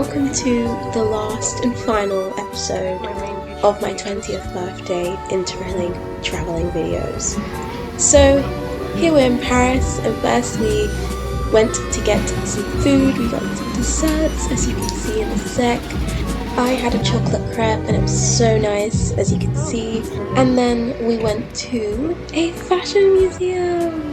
welcome to the last and final episode of my 20th birthday interrailing travelling videos. So here we're in Paris, and first we went to get some food. We got some desserts, as you can see in a sec. I had a chocolate crepe and it was so nice, as you can see. And then we went to a fashion museum.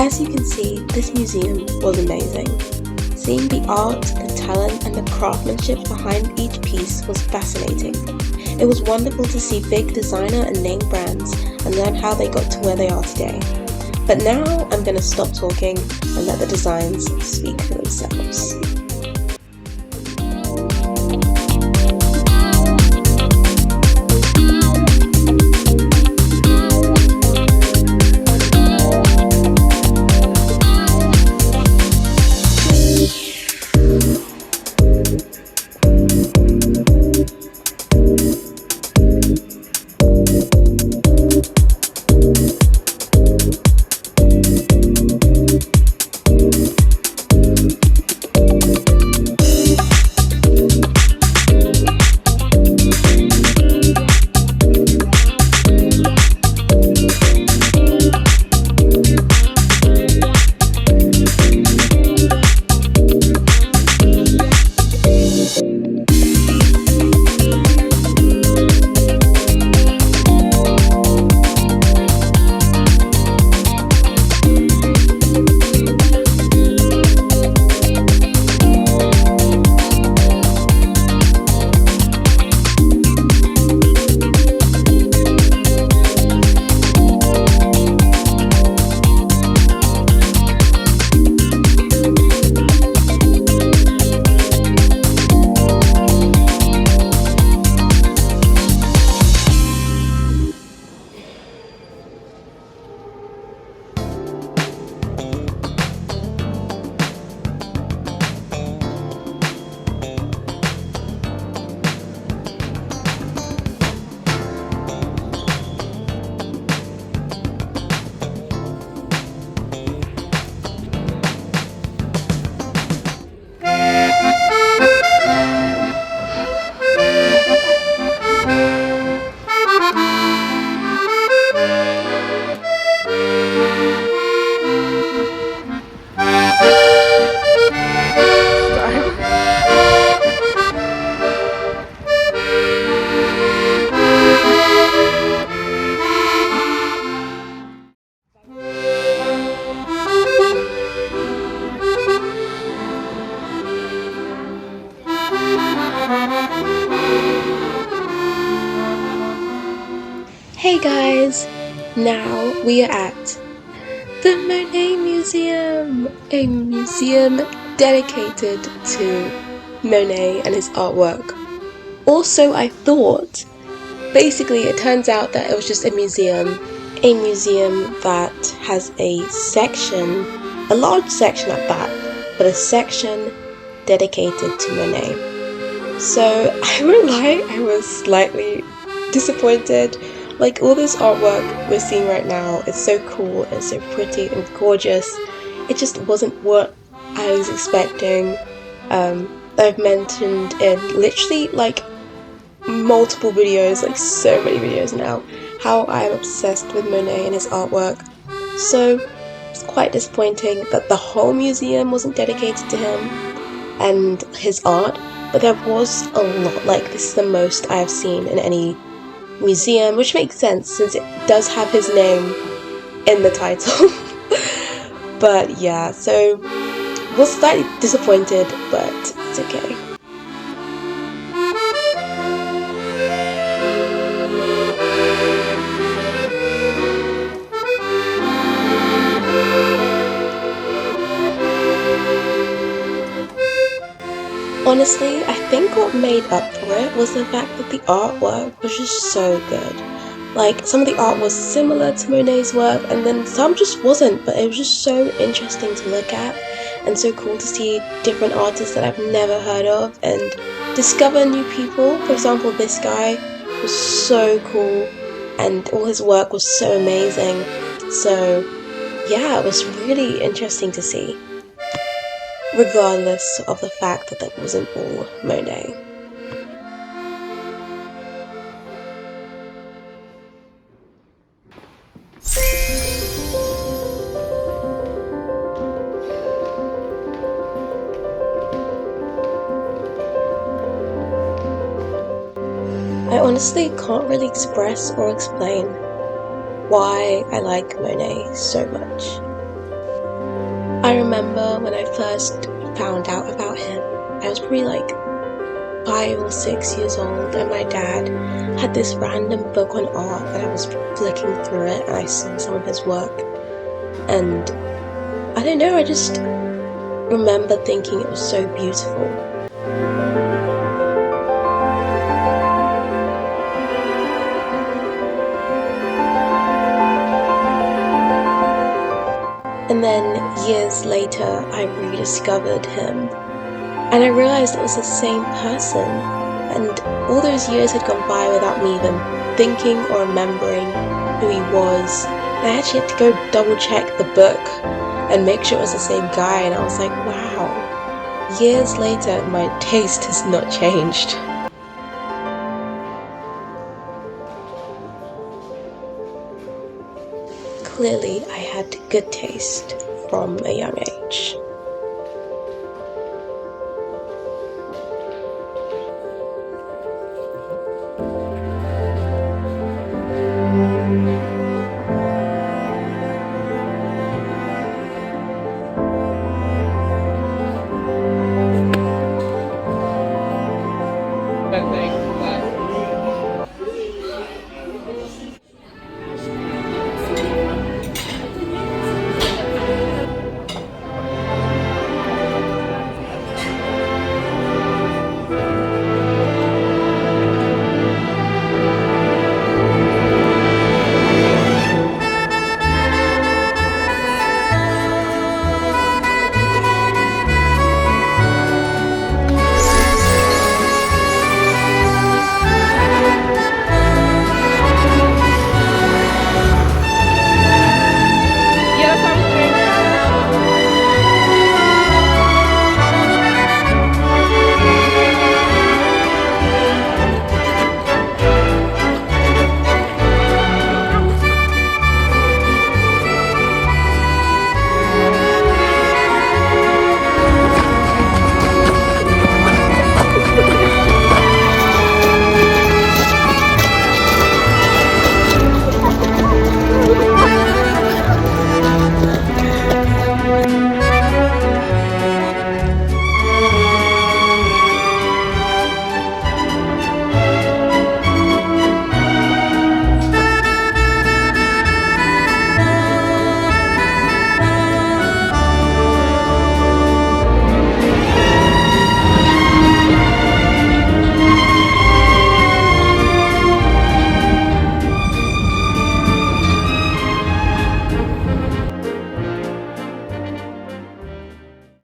As you can see, this museum was amazing. Seeing the art, the talent and the craftsmanship behind each piece was fascinating. It was wonderful to see big designer and name brands and learn how they got to where they are today. But now I'm going to stop talking and let the designs speak for themselves. Hey guys! Now we are at the Monet Museum! A museum dedicated to Monet and his artwork. Also, I thought, basically it turns out that it was just a museum that has a section, a large section at that, but a section dedicated to Monet. So I won't lie, I was slightly disappointed. Like, all this artwork we're seeing right now is so cool and so pretty and gorgeous. It just wasn't what I was expecting. I've mentioned in literally like multiple videos, like so many videos now, how I'm obsessed with Monet and his artwork. So it's quite disappointing that the whole museum wasn't dedicated to him and his art, but there was a lot. Like, this is the most I have seen in any museum, which makes sense since it does have his name in the title. But yeah, so Was slightly disappointed, but it's okay. Honestly, I think what made up for it was the fact that the artwork was just so good. Like, some of the art was similar to Monet's work, and then some just wasn't, but it was just so interesting to look at, and so cool to see different artists that I've never heard of, and discover new people. For example, this guy was so cool, and all his work was so amazing. So, yeah, it was really interesting to see, regardless of the fact that that wasn't all Monet. I honestly can't really express or explain why I like Monet so much. I remember when I first found out about him, I was probably like 5 or 6 years old, and my dad had this random book on art, and I was flicking through it and I saw some of his work. And I don't know, I just remember thinking it was so beautiful. And then years later, I rediscovered him, and I realized it was the same person. And all those years had gone by without me even thinking or remembering who he was. And I actually had to go double check the book and make sure it was the same guy. And I was like, wow, years later, my taste has not changed. Clearly, I had good taste from a young age.